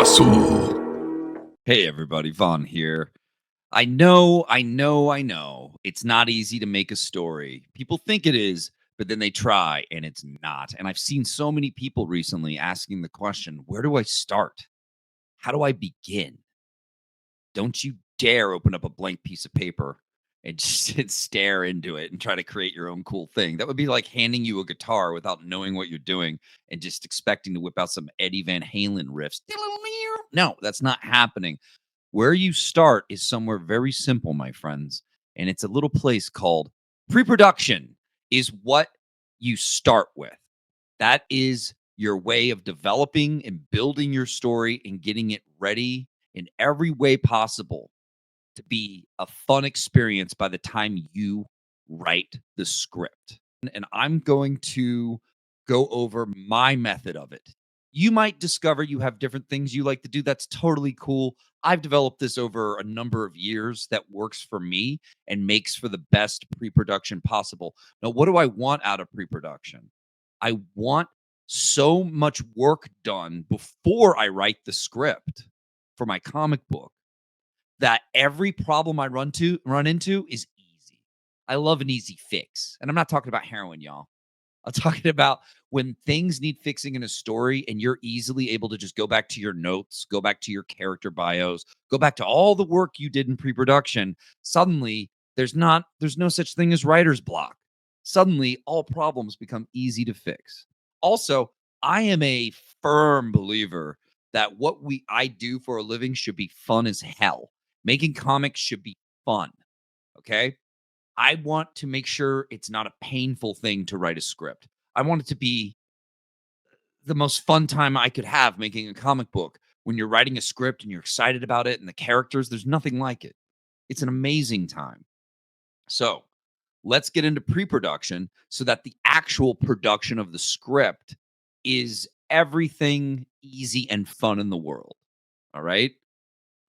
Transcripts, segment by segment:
Hustle. Hey everybody, Vaughn here. I know. It's not easy to make a story. People think it is, but then they try and it's not. And I've seen so many people recently asking the question, where do I start? How do I begin? Don't you dare open up a blank piece of paper and just stare into it and try to create your own cool thing. That would be like handing you a guitar without knowing what you're doing and just expecting to whip out some Eddie Van Halen riffs. No, that's not happening. Where you start is somewhere very simple, my friends, and it's a little place called pre-production is what you start with. That is your way of developing and building your story and getting it ready in every way possible to be a fun experience by the time you write the script. And I'm going to go over my method of it. You might discover you have different things you like to do. That's totally cool. I've developed this over a number of years that works for me and makes for the best pre production possible. Now, what do I want out of pre production? I want so much work done before I write the script for my comic book that every problem I run into is easy. I love an easy fix. And I'm not talking about heroin, y'all. I'm talking about when things need fixing in a story and you're easily able to just go back to your notes, go back to your character bios, go back to all the work you did in pre-production. Suddenly, there's no such thing as writer's block. Suddenly, all problems become easy to fix. Also, I am a firm believer that what I do for a living should be fun as hell. Making comics should be fun. Okay? I want to make sure it's not a painful thing to write a script. I want it to be the most fun time I could have making a comic book. When you're writing a script and you're excited about it and the characters, there's nothing like it. It's an amazing time. So let's get into pre production so that the actual production of the script is everything easy and fun in the world. All right.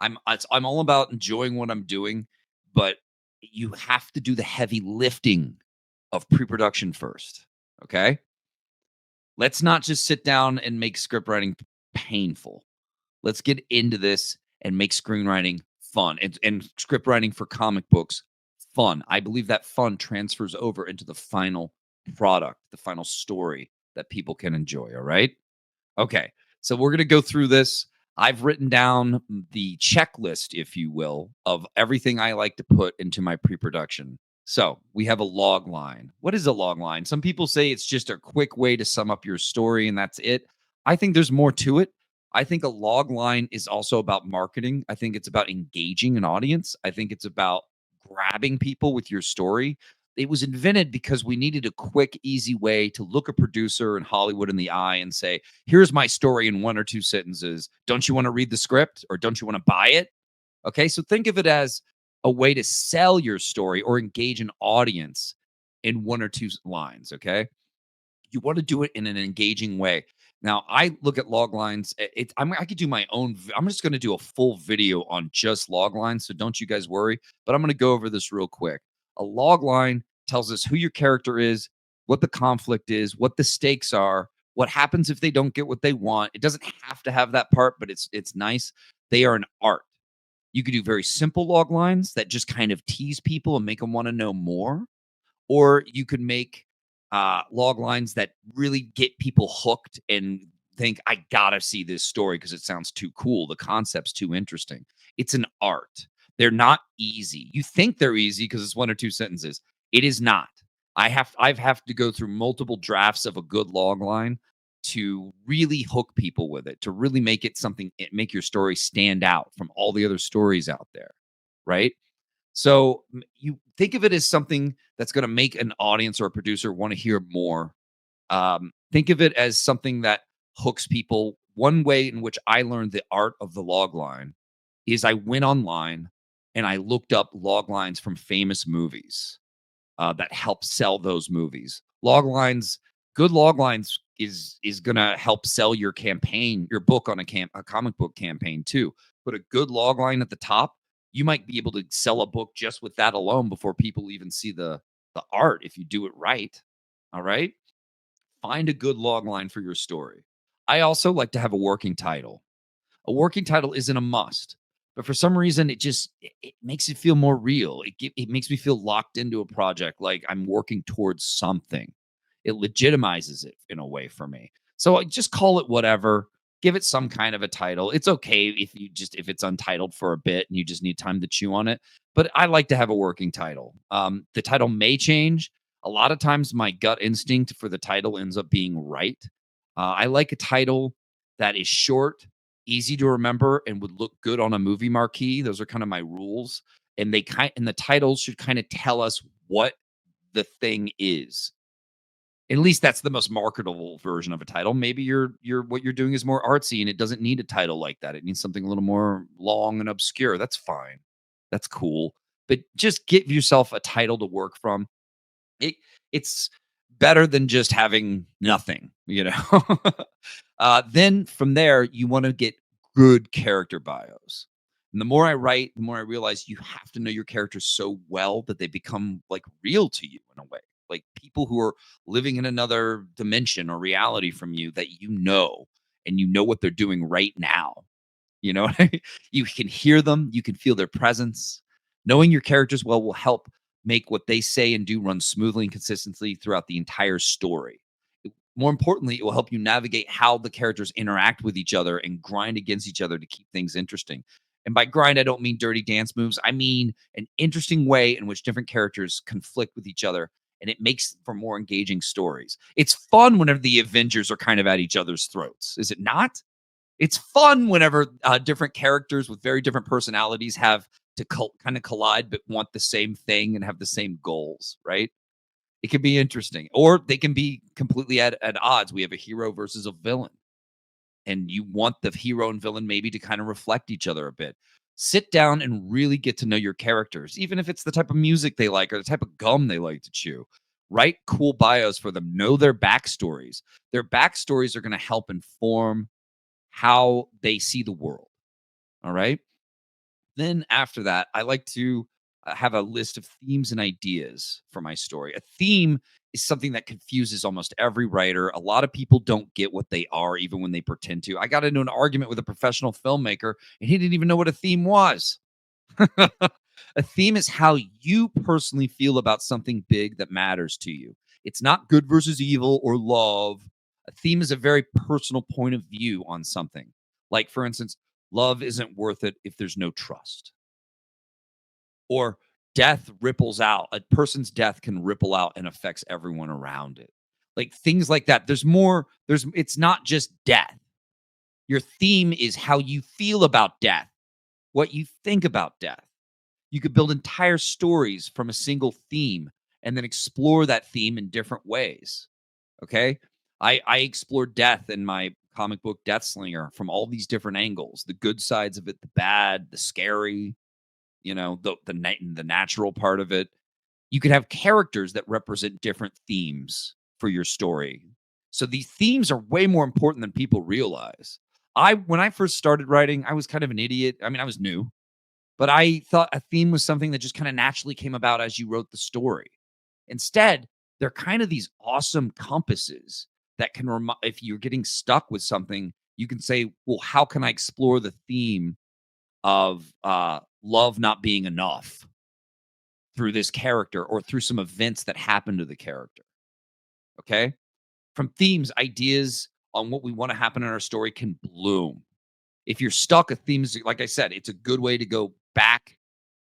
I'm all about enjoying what I'm doing, but you have to do the heavy lifting of pre-production first. Okay? Let's not just sit down and make script writing painful. Let's get into this and make screenwriting fun and script writing for comic books fun. I believe that fun transfers over into the final product, the final story that people can enjoy. All right. Okay. So we're going to go through this. I've written down the checklist, if you will, of everything I like to put into my pre production. So we have a log line. What is a log line? Some people say it's just a quick way to sum up your story and that's it. I think there's more to it. I think a log line is also about marketing. I think it's about engaging an audience. I think it's about grabbing people with your story. It was invented because we needed a quick, easy way to look a producer in Hollywood in the eye and say, here's my story in one or two sentences. Don't you want to read the script or don't you want to buy it? Okay. So think of it as a way to sell your story or engage an audience in one or two lines. Okay. You want to do it in an engaging way. Now, I look at log lines. I could do my own. I'm just going to do a full video on just log lines. So don't you guys worry. But I'm going to go over this real quick. A log line tells us who your character is, what the conflict is, what the stakes are, what happens if they don't get what they want. It doesn't have to have that part, but it's nice. They are an art. You could do very simple log lines that just kind of tease people and make them want to know more, or you could make log lines that really get people hooked and think, I gotta see this story because it sounds too cool. The concept's too interesting. It's an art. They're not easy. You think they're easy because it's one or two sentences. It is not. I've have to go through multiple drafts of a good log line to really hook people with it, to really make it something, make your story stand out from all the other stories out there. Right. So you think of it as something that's going to make an audience or a producer want to hear more. Think of it as something that hooks people. One way in which I learned the art of the log line is I went online and I looked up log lines from famous movies that help sell those movies. Log lines, good log lines is going to help sell your campaign, your book on a comic book campaign too. Put a good log line at the top, you might be able to sell a book just with that alone before people even see the art if you do it right. All right? Find a good log line for your story. I also like to have a working title. A working title isn't a must, but for some reason, it makes it feel more real. It makes me feel locked into a project, like I'm working towards something. It legitimizes it in a way for me. So I just call it whatever. Give it some kind of a title. It's okay if it's untitled for a bit and you just need time to chew on it. But I like to have a working title. The title may change. A lot of times, my gut instinct for the title ends up being right. I like a title that is short, easy to remember, and would look good on a movie marquee. Those are kind of my rules. And the titles should kind of tell us what the thing is. At least that's the most marketable version of a title. Maybe you're what you're doing is more artsy and it doesn't need a title like that. It needs something a little more long and obscure. That's fine. That's cool. But just give yourself a title to work from. It it's better than just having nothing, you know? Then from there, you wanna get good character bios. And the more I write, the more I realize you have to know your characters so well that they become, like, real to you in a way. Like, people who are living in another dimension or reality from you that and you know what they're doing right now. You know, you can hear them, you can feel their presence. Knowing your characters well will help make what they say and do run smoothly and consistently throughout the entire story. More importantly, it will help you navigate how the characters interact with each other and grind against each other to keep things interesting. And by grind, I don't mean dirty dance moves. I mean an interesting way in which different characters conflict with each other, and it makes for more engaging stories. It's fun whenever the Avengers are kind of at each other's throats, is it not? It's fun whenever different characters with very different personalities have to kind of collide but want the same thing and have the same goals, right? It can be interesting, or they can be completely at odds. We have a hero versus a villain, and you want the hero and villain maybe to kind of reflect each other a bit. Sit down and really get to know your characters, even if it's the type of music they like or the type of gum they like to chew. Write cool bios for them, know their backstories. Their backstories are going to help inform how they see the world. All right. Then after that, I like to have a list of themes and ideas for my story. A theme is something that confuses almost every writer. A lot of people don't get what they are, even when they pretend to. I got into an argument with a professional filmmaker, and he didn't even know what a theme was. A theme is how you personally feel about something big that matters to you. It's not good versus evil or love. A theme is a very personal point of view on something. Like, for instance, love isn't worth it if there's no trust, or death ripples out. A person's death can ripple out and affects everyone around it. Like things like that. It's not just death. Your theme is how you feel about death, what you think about death. You could build entire stories from a single theme and then explore that theme in different ways. Okay. I explore death in my comic book Death Slinger from all these different angles, the good sides of it, the bad, the scary, the natural part of it. You could have characters that represent different themes for your story. So these themes are way more important than people realize. When I first started writing, I was kind of an idiot. I mean, I was new, but I thought a theme was something that just kind of naturally came about as you wrote the story. Instead, they're kind of these awesome compasses that can if you're getting stuck with something, you can say, well, how can I explore the theme of love not being enough through this character or through some events that happen to the character? Okay. From themes, ideas on what we want to happen in our story can bloom. If you're stuck, a theme is, like I said, it's a good way to go back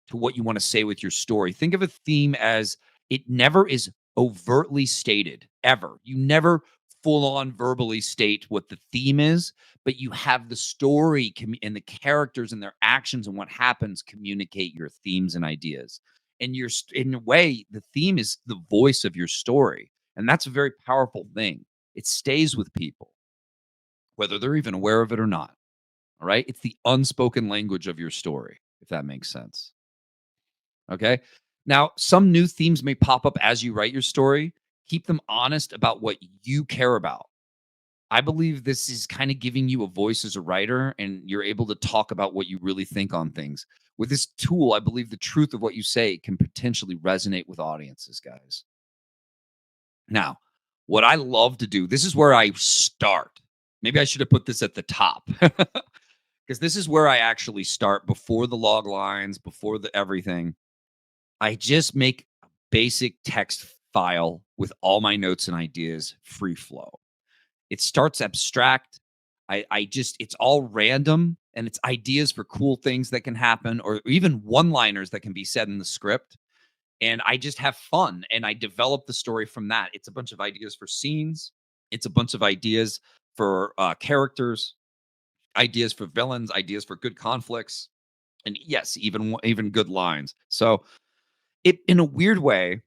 to what you want to say with your story. Think of a theme as it never is overtly stated, ever. You never full on verbally state what the theme is, but you have the story and the characters and their actions and what happens communicate your themes and ideas. And in a way, the theme is the voice of your story. And that's a very powerful thing. It stays with people, whether they're even aware of it or not. All right. It's the unspoken language of your story, if that makes sense. Okay. Now, some new themes may pop up as you write your story. Keep them honest about what you care about. I believe this is kind of giving you a voice as a writer, and you're able to talk about what you really think on things. With this tool, I believe the truth of what you say can potentially resonate with audiences, guys. Now, what I love to do, this is where I start. Maybe I should have put this at the top. because this is where I actually start before the log lines, before the everything. I just make a basic text file with all my notes and ideas free flow. It starts abstract. I just it's all random and it's ideas for cool things that can happen or even one-liners that can be said in the script. And I just have fun and I develop the story from that. It's a bunch of ideas for scenes. It's a bunch of ideas for characters, ideas for villains, ideas for good conflicts, and yes, even good lines. So it in a weird way,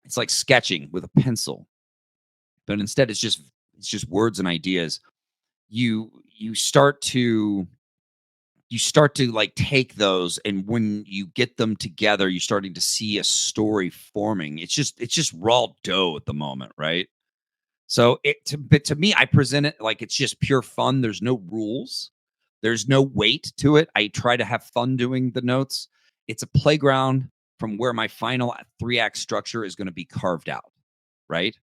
it's like sketching with a pencil, but instead it's just words and ideas. You start to like take those, and when you get them together, you're starting to see a story forming. It's just raw dough at the moment, right? So but to me, I present it like it's just pure fun. There's no rules. There's no weight to it. I try to have fun doing the notes. It's a playground from where my final three-act structure is going to be carved out, right?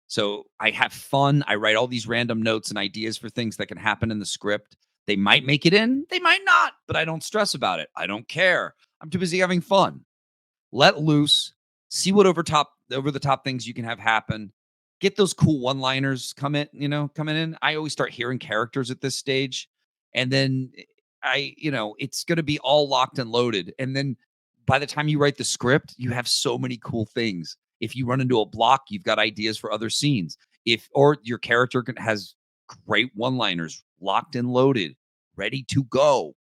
So I have fun. I write all these random notes and ideas for things that can happen in the script. They might make it in, they might not, but I don't stress about it. I don't care. I'm too busy having fun. Let loose, see what over the top things you can have happen. Get those cool one-liners coming in. I always start hearing characters at this stage. And then it's going to be all locked and loaded. And then by the time you write the script, you have so many cool things. If you run into a block, you've got ideas for other scenes. If or your character has great one-liners locked and loaded, ready to go.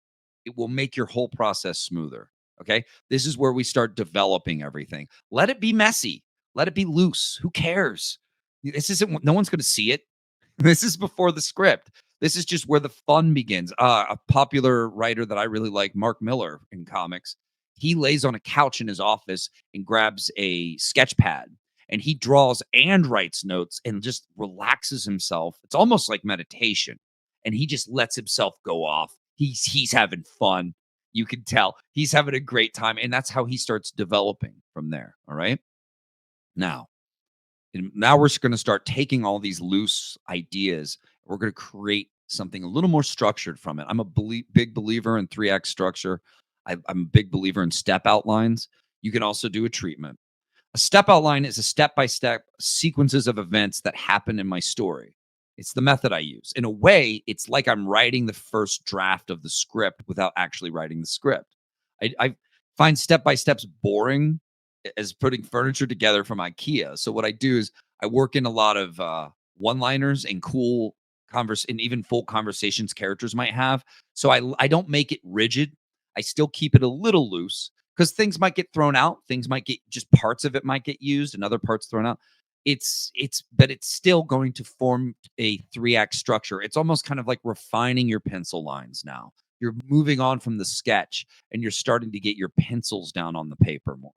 It will make your whole process smoother. Okay. This is where we start developing everything. Let it be messy. Let it be loose. Who cares? This isn't, no one's going to see it. This is before the script. This is just where the fun begins. A popular writer that I really like, Mark Miller in comics, he lays on a couch in his office and grabs a sketch pad and he draws and writes notes and just relaxes himself. It's almost like meditation. And he just lets himself go off. He's having fun. You can tell he's having a great time. And that's how he starts developing from there. All right. Now, now we're going to start taking all these loose ideas. We're going to create something a little more structured from it. I'm a big believer in 3-act structure. I'm a big believer in step outlines. You can also do a treatment. A step outline is a step by step sequences of events that happen in my story. It's the method I use. In a way, it's like I'm writing the first draft of the script without actually writing the script. I find step by steps boring as putting furniture together from IKEA. So what I do is I work in a lot of one-liners and cool and even full conversations characters might have. So I don't make it rigid. I still keep it a little loose because things might get thrown out. Things might get just parts of it might get used and other parts thrown out. But it's still going to form a 3-act structure. It's almost kind of like refining your pencil lines now. You're moving on from the sketch and you're starting to get your pencils down on the paper more.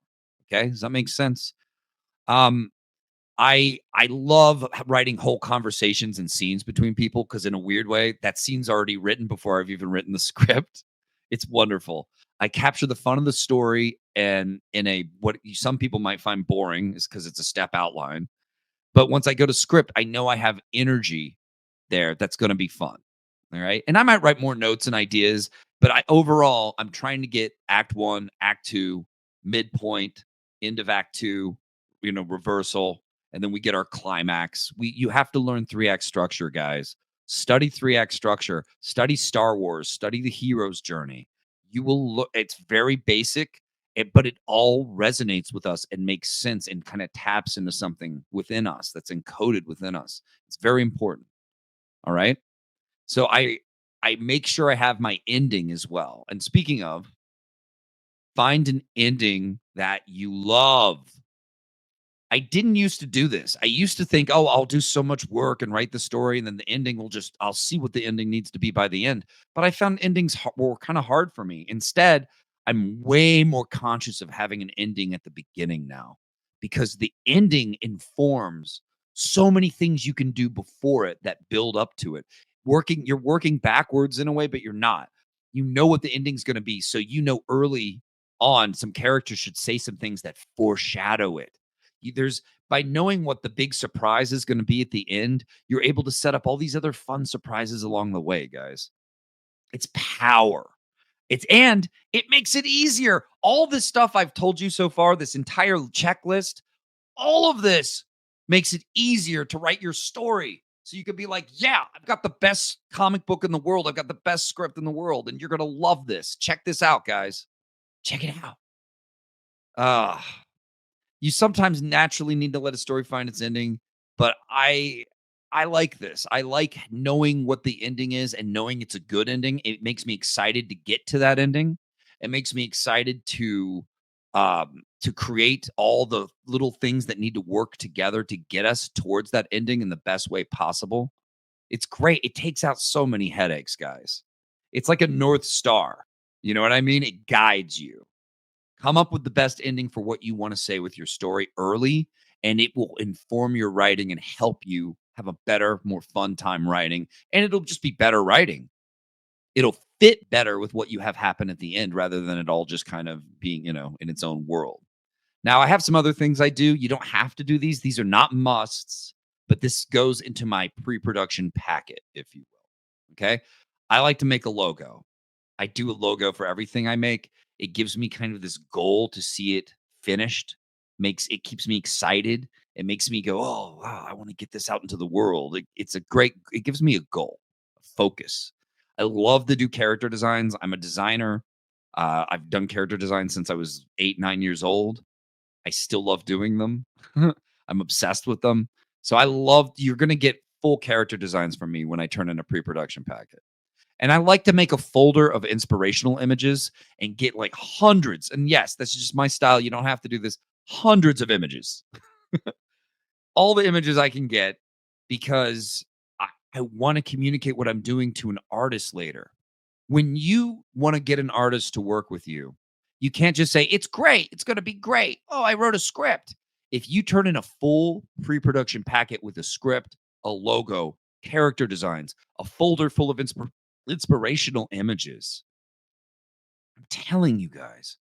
Okay, does that make sense? Um, I love writing whole conversations and scenes between people because in a weird way, that scene's already written before I've even written the script. It's wonderful. I capture the fun of the story and in a what some people might find boring is because it's a step outline. But once I go to script, I know I have energy there that's going to be fun. All right. And I might write more notes and ideas, but overall, I'm trying to get act one, act two, midpoint, end of act two, reversal. And then we get our climax. You have to learn 3-act structure, guys. Study 3-act structure, study Star Wars, study the hero's journey. You will look, it's very basic, but it all resonates with us and makes sense and kind of taps into something within us that's encoded within us. It's very important. All right. So I make sure I have my ending as well. And speaking of, find an ending that you love. I didn't used to do this. I used to think, oh, I'll do so much work and write the story, and then the ending I'll see what the ending needs to be by the end. But I found endings were kind of hard for me. Instead, I'm way more conscious of having an ending at the beginning now because the ending informs so many things you can do before it that build up to it. You're working backwards in a way, but you're not. You know what the ending's going to be. So early on, some characters should say some things that foreshadow it. There's by knowing what the big surprise is going to be at the end, you're able to set up all these other fun surprises along the way, guys. It's power. And it makes it easier. All this stuff I've told you so far, this entire checklist, all of this makes it easier to write your story. So you could be like, yeah, I've got the best comic book in the world. I've got the best script in the world. And you're going to love this. Check this out, guys. Check it out. Uh, you sometimes naturally need to let a story find its ending, but I like this. I like knowing what the ending is and knowing it's a good ending. It makes me excited to get to that ending. It makes me excited to create all the little things that need to work together to get us towards that ending in the best way possible. It's great. It takes out so many headaches, guys. It's like a North Star. You know what I mean? It guides you. Come up with the best ending for what you want to say with your story early, and it will inform your writing and help you have a better, more fun time writing. And it'll just be better writing. It'll fit better with what you have happen at the end rather than it all just kind of being, in its own world. Now, I have some other things I do. You don't have to do these. These are not musts, but this goes into my pre-production packet, if you will. Okay. I like to make a logo. I do a logo for everything I make. It gives me kind of this goal to see it finished. It keeps me excited. It makes me go, oh wow, I want to get this out into the world. It gives me a goal, a focus. I love to do character designs. I'm a designer. I've done character design since I was 8, 9 years old. I still love doing them. I'm obsessed with them. So you're going to get full character designs from me when I turn in a pre-production packet. And I like to make a folder of inspirational images and get like hundreds. And yes, that's just my style. You don't have to do this. Hundreds of images, all the images I can get because I want to communicate what I'm doing to an artist later. When you want to get an artist to work with you, you can't just say, it's great. It's going to be great. Oh, I wrote a script. If you turn in a full pre production packet with a script, a logo, character designs, a folder full of inspirational images, I'm telling you guys,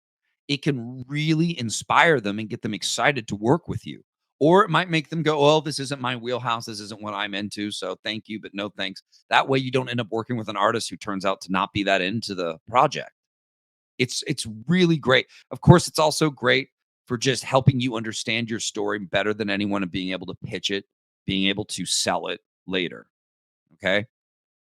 it can really inspire them and get them excited to work with you. Or it might make them go, oh, this isn't my wheelhouse. This isn't what I'm into. So thank you, but no thanks. That way you don't end up working with an artist who turns out to not be that into the project. It's really great. Of course, it's also great for just helping you understand your story better than anyone and being able to pitch it, being able to sell it later. Okay.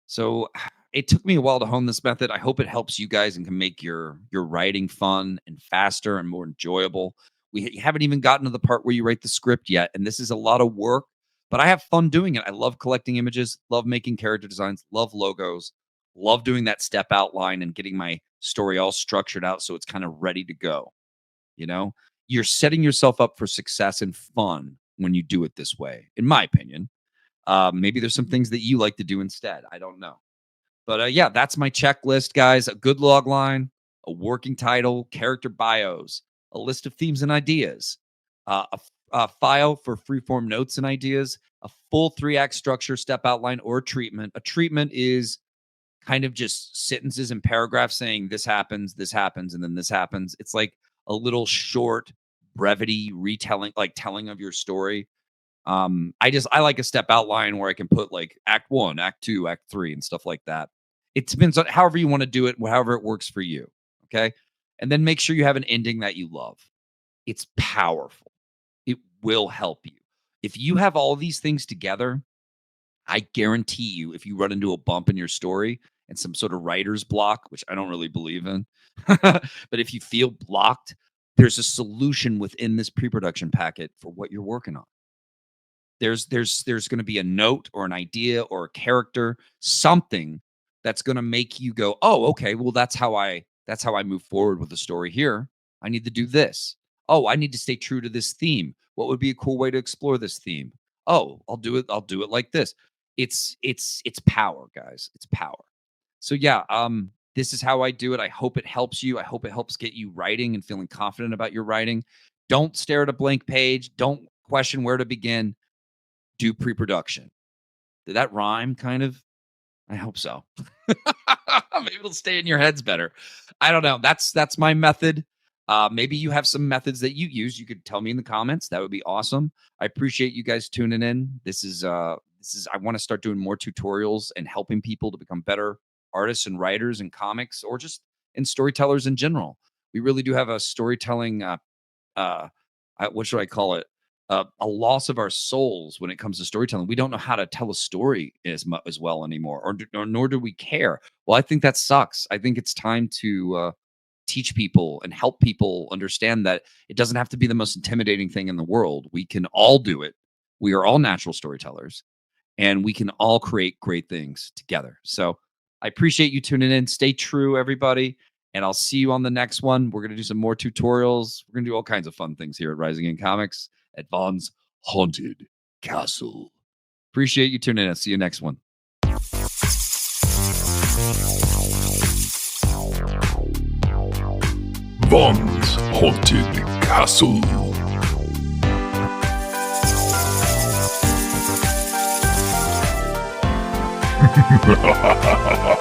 So it took me a while to hone this method. I hope it helps you guys and can make your writing fun and faster and more enjoyable. We haven't even gotten to the part where you write the script yet, and this is a lot of work, but I have fun doing it. I love collecting images, love making character designs, love logos, love doing that step outline and getting my story all structured out so it's kind of ready to go. You know, you're setting yourself up for success and fun when you do it this way, in my opinion. Maybe there's some things that you like to do instead. I don't know. But yeah, that's my checklist, guys. A good log line, a working title, character bios, a list of themes and ideas, a file for freeform notes and ideas, a full 3-act structure, step outline, or treatment. A treatment is kind of just sentences and paragraphs saying this happens, and then this happens. It's like a little short brevity retelling, like telling of your story. I like a step outline where I can put like act 1, act 2, act 3 and stuff like that. It depends on however you want to do it, however it works for you. Okay. And then make sure you have an ending that you love. It's powerful. It will help you. If you have all these things together, I guarantee you, if you run into a bump in your story and some sort of writer's block, which I don't really believe in, but if you feel blocked, there's a solution within this pre-production packet for what you're working on. There's going to be a note or an idea or a character, something that's going to make you go, "Oh, okay, well that's how I move forward with the story here. I need to do this. Oh, I need to stay true to this theme. What would be a cool way to explore this theme? Oh, I'll do it like this." It's power, guys. It's power. So yeah, this is how I do it. I hope it helps you. I hope it helps get you writing and feeling confident about your writing. Don't stare at a blank page. Don't question where to begin. Do pre-production. Did that rhyme kind of? I hope so. Maybe it'll stay in your heads better. I don't know. That's my method. Maybe you have some methods that you use. You could tell me in the comments. That would be awesome. I appreciate you guys tuning in. This is I want to start doing more tutorials and helping people to become better artists and writers and comics, or just in storytellers in general. We really do have a storytelling uh what should I call it? A loss of our souls when it comes to storytelling. We don't know how to tell a story as well anymore, or nor do we care. Well, I think that sucks. I think it's time to teach people and help people understand that it doesn't have to be the most intimidating thing in the world. We can all do it. We are all natural storytellers, and we can all create great things together. So I appreciate you tuning in. Stay true, everybody. And I'll see you on the next one. We're going to do some more tutorials. We're going to do all kinds of fun things here at Rising in Comics at Vaughn's Haunted Castle. Appreciate you tuning in. See you next one. Vaughn's Haunted Castle. Ha ha ha ha ha!